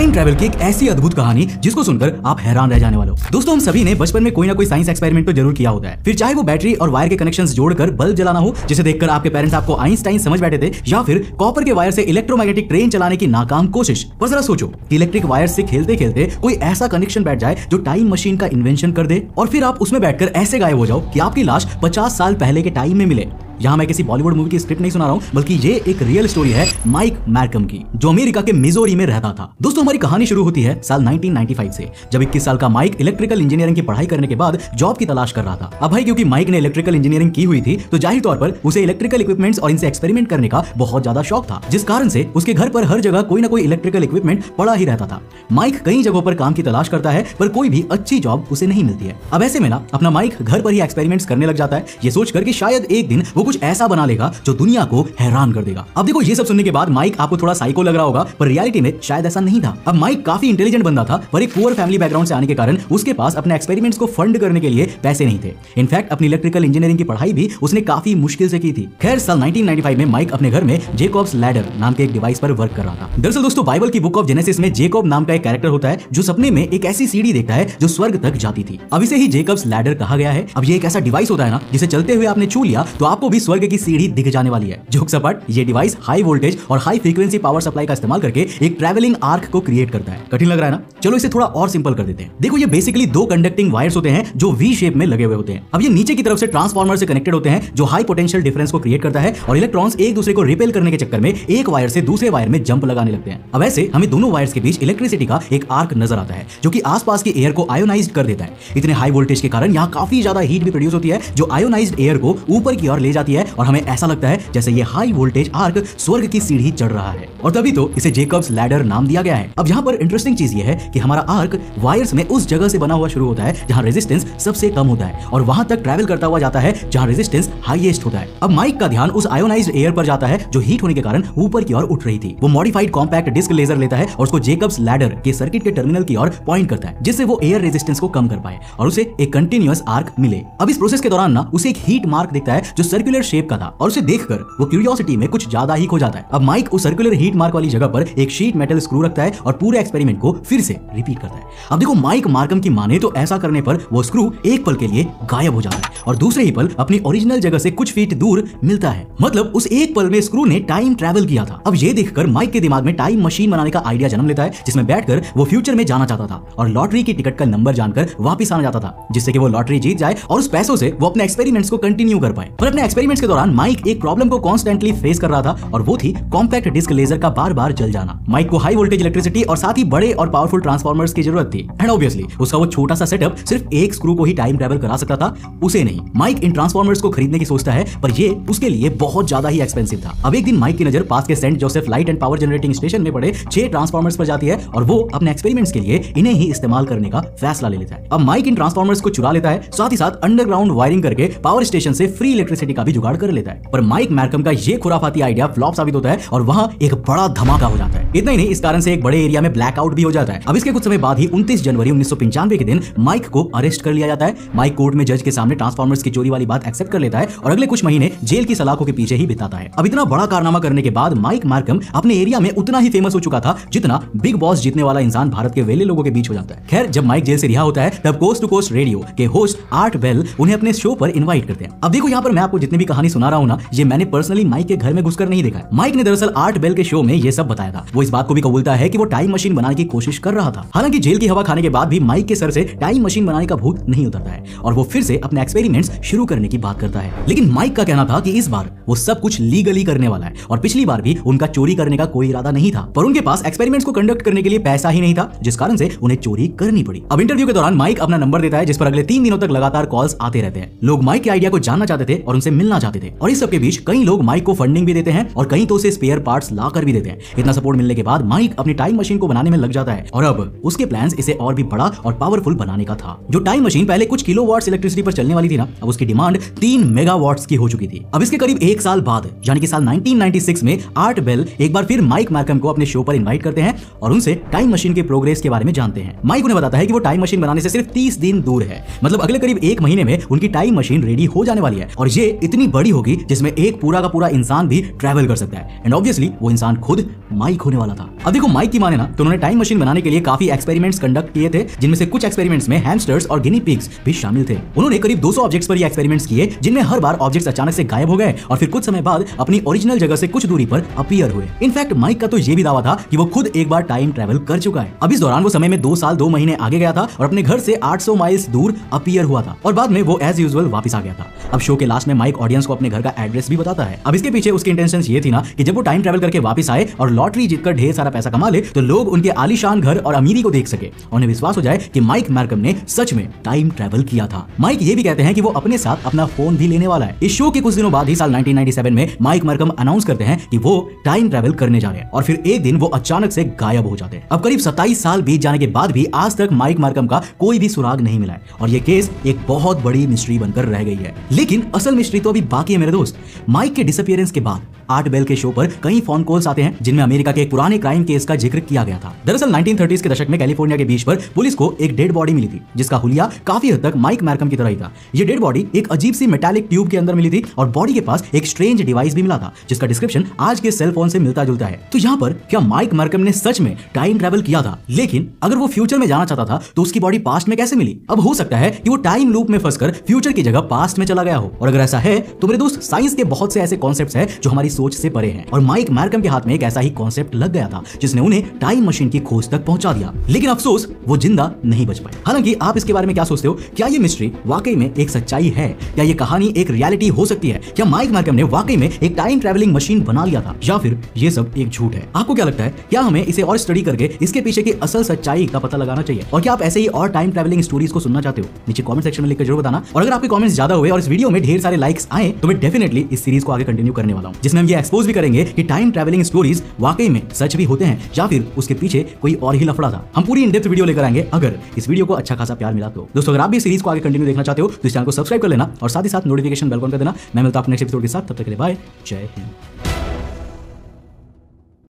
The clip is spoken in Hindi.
टाइम ट्रैवल की एक ऐसी अद्भुत कहानी जिसको सुनकर आप हैरान रह जाने वाले हो। दोस्तों, हम सभी ने बचपन में कोई ना कोई साइंस एक्सपेरिमेंट तो जरूर किया होता है। फिर चाहे वो बैटरी और वायर के कनेक्शंस जोड़कर बल्ब जलाना हो, जिसे देखकर आपके पेरेंट्स आपको आइंस्टाइन समझ बैठे थे, या फिर कॉपर के वायर से इलेक्ट्रोमैग्नेटिक ट्रेन चलाने की नाकाम कोशिश। पर जरा सोचो कि इलेक्ट्रिक वायर से खेलते खेलते कोई ऐसा कनेक्शन बैठ जाए जो टाइम मशीन का इन्वेंशन कर दे और फिर आप उसमें बैठकर ऐसे गायब हो जाओ कि आपकी लाश 50 साल पहले के टाइम में मिले। यहाँ मैं किसी बॉलीवुड मूवी की स्क्रिप्ट नहीं सुना रहा हूँ, बल्कि ये एक रियल स्टोरी है माइक मैरकम की, जो अमेरिका के मिजोरी में रहता था। दोस्तों, हमारी कहानी शुरू होती है साल 1995 से, जब 21 साल का माइक इलेक्ट्रिकल इंजीनियरिंग की पढ़ाई करने के बाद जॉब की तलाश कर रहा था। अब भाई, क्योंकि माइक ने इलेक्ट्रिकल इंजीनियरिंग की हुई थी, तो जाहिर तौर पर उसे इलेक्ट्रिकल इक्विपमेंट्स और इनसे एक्सपेरिमेंट करने का बहुत ज्यादा शौक था, जिस कारण से उसके घर पर हर जगह कोई ना कोई इलेक्ट्रिकल इक्विपमेंट पड़ा ही रहता था। माइक कई जगहों पर काम की तलाश करता है, पर कोई भी अच्छी जॉब उसे नहीं मिलती है। अब ऐसे में ना अपना माइक घर पर ही एक्सपेरिमेंट्स करने लग जाता है, ये सोचकर कि शायद एक दिन वो कुछ ऐसा बना लेगा जो दुनिया को हैरान कर देगा। अब देखो, ये सब सुनने के बाद माइक आपको थोड़ा साइको लग रहा होगा, पर रियलिटी में शायद ऐसा नहीं था। अब माइक काफी इंटेलिजेंट बंदा था, पर एक पुअर फैमिली बैकग्राउंड से आने के कारण उसके पास अपने एक्सपेरिमेंट्स को फंड करने के लिए पैसे नहीं थे। इनफैक्ट अपनी इलेक्ट्रिकल इंजीनियरिंग की पढ़ाई भी उसने काफी मुश्किल से की थी। खैर, साल 1995 में माइक अपने घर में जेकॉब्स लैडर नाम के एक डिवाइस पर वर्क कर रहा था। दरअसल दोस्तों, बाइबल की बुक ऑफ जेनेसिस में जेकॉब नाम का एक कैरेक्टर होता है जो सपने में एक ऐसी सीढ़ी देखता है जो स्वर्ग तक जाती थी। अब इसे ही जेकॉब्स लैडर कहा गया है। अब ये एक ऐसा डिवाइस होता है ना, जिसे चलते हुए आपने छू लिया तो आपको भी स्वर्ग की सीढ़ी दिख जाने वाली है। जोक सपाट, ये डिवाइस हाई वोल्टेज और हाई फ्रीक्वेंसी पावर सप्लाई का इस्तेमाल करके एक ट्रैवलिंग आर्क को क्रिएट करता है। कठिन लग रहा है ना? चलो इसे थोड़ा और सिंपल कर देते हैं। देखो, ये बेसिकली दो कंडक्टिंग वायर्स होते हैं जो वी शेप में लगे हुए होते हैं। अब ये नीचे की तरफ से ट्रांसफार्मर से कनेक्टेड होते हैं जो हाई पोटेंशियल डिफरेंस को क्रिएट करता है और इलेक्ट्रॉन्स एक दूसरे को रिपेल करने के चक्कर में एक वायर से दूसरे वायर में जंप लगाने लगते हैं। अब ऐसे हमें दोनों वायर्स के बीच इलेक्ट्रिसिटी का एक आर्क नजर आता है जो कि आसपास के एयर को आयोनाइज्ड कर देता है। इतने हाई वोल्टेज के कारण यहाँ काफी ज्यादा हीट भी प्रोड्यूस होती है जो आयोनाइज्ड एयर को ऊपर की ओर ले जाती है और हमें ऐसा लगता है जैसे ये हाई वोल्टेज आर्क स्वर्ग की सीढ़ी चढ़ रहा है, और तभी तो इसे जेकब्स लैडर नाम दिया गया है। अब यहाँ पर इंटरेस्टिंग चीज ये है कि हमारा आर्क वायर्स में उस जगह से बना हुआ शुरू होता है जहाँ रेजिस्टेंस सबसे कम होता है और वहां तक ट्रैवल करता हुआ जाता है जहाँ रेजिस्टेंस हाईएस्ट होता है। अब माइक का ध्यान उस आयोनाइज्ड एयर पर जाता है जो हीट होने के कारण ऊपर की ओर उठ रही थी। वो मॉडिफाइड कॉम्पैक्ट डिस्क लेजर लेता है और उसको जेकब्स लैडर के सर्किट के टर्मिनल की ओर पॉइंट करता है, जिससे वो एयर रेजिस्टेंस को कम कर पाए और उसे एक कंटिन्यूअस आर्क मिले। अब इस प्रोसेस के दौरान ना उसे एक हीट मार्क दिखता है जो सर्कुलर शेप का था और उसे देखकर वो क्यूरियोसिटी में कुछ ज्यादा ही खो जाता है। अब माइक उस सर्कुलर हीट मार्क वाली जगह पर एक शीट मेटल स्क्रू रखता है और पूरे एक्सपेरिमेंट को फिर से रिपीट करता है। अब देखो, माइक मार्कम की माने तो ऐसा करने पर वो स्क्रू एक पल के लिए गायब हो जाता है और दूसरे ही पल अपनी ओरिजिनल जगह से कुछ फीट दूर मिलता है। मतलब उस एक पल में स्क्रू ने टाइम ट्रैवल किया था। अब ये देखकर माइक के दिमाग में टाइम मशीन बनाने का आइडिया जन्म लेता है, जिसमें बैठकर वो फ्यूचर में जाना चाहता था और लॉटरी की टिकट का नंबर जानकर वापस आना चाहता था, जिससे कि वो लॉटरी जीत जाए और उस पैसों से वो अपने एक्सपेरिमेंट्स को कंटिन्यू कर पाए। पर अपने एक्सपेरिमेंट्स के दौरान माइक एक प्रॉब्लम को कॉन्स्टेंटली फेस कर रहा था और वो थी कॉम्पैक्ट डिस्क लेजर का बार बार जल जाना। माइक को हाई वोल्टेज इलेक्ट्रिसिटी और साथ ही बड़े और पावरफुल ट्रांसफार्मर्स की जरूरत थी एंड ऑब्वियसली उसका वो छोटा सा सेटअप सिर्फ एक स्क्रू को ही टाइम ट्रैवल करा सकता था, उसे नहीं। माइक इन ट्रांसफार्मर्स को खरीदने की सोचता है, पर ये उसके लिए बहुत ज्यादा ही एक्सपेंसिव था। अब एक दिन माइक की नजर पास के Saint Joseph light and power generating station में पड़े 6 ट्रांसफार्मर्स पर जाती है और वो अपने एक्सपेरिमेंट्स के लिए इन्हें ही इस्तेमाल करने का फैसला ले लेता है। अब माइक इन ट्रांसफार्मर्स को चुरा लेता है, साथ ही साथ अंडरग्राउंड वायरिंग करके पावर स्टेशन से फ्री इलेक्ट्रिसिटी का भी जुगाड़ कर लेता है। पर माइक मैरकम का ये खुराफाती आइडिया फ्लॉप साबित होता है और वहां एक बड़ा धमाका हो जाता है। इतना ही नहीं, इस कारण से एक बड़े एरिया में ब्लैकआउट भी हो जाता है। अब इसके कुछ समय बाद ही 29 जनवरी 1995 के दिन माइक को अरेस्ट कर लिया जाता है। माइक कोर्ट में जज के सामने ट्रांसफार्मर्स की चोरी वाली बात एक्सेप्ट कर लेता है और अगले कुछ महीने जेल की सलाखों के पीछे ही बिताता है। अब इतना बड़ा कारनामा करने के बाद माइक मैरकम अपने एरिया में उतना ही फेमस हो चुका था जितना बिग बॉस जीतने वाला इंसान भारत के वेले लोगों के बीच हो जाता है। खैर, जब माइक जेल से रिहा होता है तब कोस्ट टू कोस्ट रेडियो के होस्ट आर्ट बेल उन्हें अपने शो पर इनवाइट करते हैं। अब देखो, यहाँ पर मैं आपको जितनी भी कहानी सुना रहा हूँ ना, ये मैंने पर्सनली माइक के घर में घुसकर नहीं देखा है। माइक ने दरअसल आर्ट बेल के शो में ये सब बताया था। वो इस बात को भी कबूलता है कि वो टाइम मशीन बनाने की कोशिश कर रहा था। हालांकि जेल की हवा खाने के बाद भी माइक के सर से टाइम मशीन बनाने का भूत नहीं उतरता है और वो फिर से अपने एक्सपेरिमेंट्स शुरू करने की बात करता है। लेकिन माइक का कहना था कि इस बार वो सब कुछ लीगली करने वाला है और पिछली बार भी उनका चोरी करने का कोई इरादा नहीं था, पर उनके पास एक्सपेरिमेंट्स को कंडक्ट करने के लिए पैसा ही नहीं था, जिस कारण से उन्हें चोरी करनी पड़ी। अब इंटरव्यू के दौरान माइक अपना नंबर देता है, जिस पर अगले 3 दिनों तक लगातार कॉल्स आते रहते हैं। लोग माइक के आइडिया को जानना चाहते थे और उनसे मिलना चाहते थे और इस सब के बीच कई लोग माइक को फंडिंग भी देते हैं और कई तो उसे स्पेयर पार्ट्स ला कर भी देते हैं। इतना सपोर्ट मिलने के बाद माइक अपनी टाइम मशीन को बनाने में लग जाता है और अब उसके प्लान्स इसे और भी बड़ा और पावरफुल बनाने का था। जो टाइम मशीन पहले कुछ किलोवाट्स इलेक्ट्रिसिटी पर चलने वाली थी ना, अब उसकी डिमांड 3 मेगावाट्स की हो चुकी थी। अब इसके करीब 1 साल बाद यानी कि साल 1996 में आर्ट बेल एक बार फिर माइक मैरकम को अपने शो पर इनवाइट करते हैं और उनसे टाइम मशीन के प्रोग्रेस के बारे में जानते हैं। माइक उन्हें बताता है कि वो टाइम मशीन बनाने से सिर्फ 30 दिन दूर है, मतलब अगले करीब 1 महीने में उनकी टाइम मशीन रेडी हो जाने वाली है और ये इतनी बड़ी होगी जिसमें एक पूरा का पूरा इंसान भी ट्रैवल कर सकता है। एंड ऑब्वियसली वो इंसान खुद माइक होने वाला था। अब देखो माइक की माने ना तो उन्होंने टाइम मशीन बनाने के लिए काफी एक्सपेरिमेंट्स कंडक्ट किए थे, जिनमें से कुछ एक्सपेरिमेंट्स में हैमस्टर्स और गिनी पिग्स भी शामिल थे। उन्होंने करीब 200 ऑब्जेक्ट्स पर ये एक्सपेरिमेंट्स किए, जिनमें हर बार ऑब्जेक्ट्स अचानक से गायब हो गए और फिर कुछ समय बाद अपनी ओरिजिनल जगह से कुछ दूरी पर अपीयर हुए। इनफैक्ट माइक का तो ये भी दावा था कि वो खुद एक बार टाइम ट्रैवल कर चुका है। अब इस दौरान वो समय में 2 साल 2 महीने आगे गया था और अपने घर से 800 माइल्स दूर अपीयर हुआ था और बाद में वो एज यूजुअल वापस आ गया था। अब शो के लास्ट में माइक ऑडियंस को अपने घर का एड्रेस भी बताता है। अब इसके पीछे उसकी इंटेंशंस ये थी ना कि जब वो टाइम ट्रैवल करके वापस आए और लॉटरी जीतकर ढेर सारा पैसा कमा ले तो लोग उनके आलीशान घर और अमीरी को देख सके और उन्हें विश्वास हो जाए कि माइक मैरकम ने सच में टाइम ट्रैवल किया था। माइक ये भी कहते हैं कि वो अपने साथ अपना फोन भी लेने वाला है। इस शो के कुछ दिनों बाद ही साल 1997 में माइक मैरकम अनाउंस करते हैं कि वो टाइम ट्रैवल करने जा रहे हैं और फिर एक दिन वो अचानक से गायब हो जाते हैं। अब करीब 27 साल बीत जाने के बाद भी आज तक माइक मैरकम का कोई भी सुराग नहीं मिला है और ये केस एक बहुत बड़ी मिस्ट्री बनकर रह गई है। लेकिन असल मिस्ट्री तो अभी बाकी है मेरे दोस्त। माइक के डिसअपीयरेंस के बाद आर्ट बेल के शो पर कई फोन कॉल्स आते हैं जिनमें अमेरिका के एक पुराने क्राइम केस का जिक्र किया गया था। दरअसल 1930s के दशक में कैलिफोर्निया के बीच पर पुलिस को एक डेड बॉडी मिली थी, जिसका हुलिया काफी हद तक माइक मैरकम की तरह ही था। ये डेड बॉडी एक अजीब सी मेटालिक ट्यूब के अंदर मिली थी और बॉडी के पास एक स्ट्रेंज डिवाइस भी मिला था, जिसका डिस्क्रिप्शन आज के सेल फोन से मिलता जुलता है। तो यहाँ पर क्या माइक मैरकम ने सच में टाइम ट्रैवल किया था? लेकिन अगर वो फ्यूचर में जाना चाहता था तो उसकी बॉडी पास्ट में कैसे मिली? अब हो सकता है कि वो टाइम लूप में फंसकर फ्यूचर की जगह पास्ट में चला गया हो, और अगर ऐसा है तो मेरे दोस्त साइंस के बहुत से ऐसे कॉन्सेप्ट्स हैं जो हमारी सोच से परे हैं और माइक मैरकम के हाथ में एक ऐसा ही कॉन्सेप्ट लग गया था जिसने उन्हें टाइम मशीन की खोज तक पहुंचा दिया। लेकिन अफसोस वो जिंदा नहीं बच पाए। हालांकि आप इसके बारे में क्या सोचते हो? क्या ये मिस्ट्री वाकई में एक सच्चाई है? क्या ये कहानी एक रियलिटी हो सकती है? क्या माइक मैरकम ने वाकई में एक टाइम ट्रैवलिंग मशीन बना लिया था या फिर ये सब एक झूठ है? आपको क्या लगता है? क्या हमें इसे और स्टडी करके इसके पीछे की असल सच्चाई का पता लगाना चाहिए? और क्या आप ऐसे ही और टाइम ट्रैवलिंग स्टोरीज को सुनना चाहते हो? नीचे कमेंट सेक्शन में लिखकर जरूर बताना। और अगर आपके कमेंट्स ज्यादा हुए और इस वीडियो में ढेर सारे लाइक्स आए तो मैं डेफिनेटली इस सीरीज को आगे कंटिन्यू करने वाला हूं, जिसमें हम ये एक्सपोज भी करेंगे कि टाइम ट्रैवलिंग स्टोरीज वाकई में सच भी होते हैं या फिर उसके पीछे कोई और ही लफड़ा था। हम पूरी इन डेप्थ वीडियो लेकर आएंगे अगर इस वीडियो को अच्छा खासा प्यार मिला तो। दोस्तों अगर आप भी इस सीरीज को आगे कंटिन्यू देखना चाहते हो तो इस चैनल को सब्सक्राइब कर लेना और साथ ही साथ नोटिफिकेशन बेल ऑन कर देना। मैं मिलता हूं अपने नेक्स्ट एपिसोड के साथ, तब तक के लिए बाय, जय हिंद।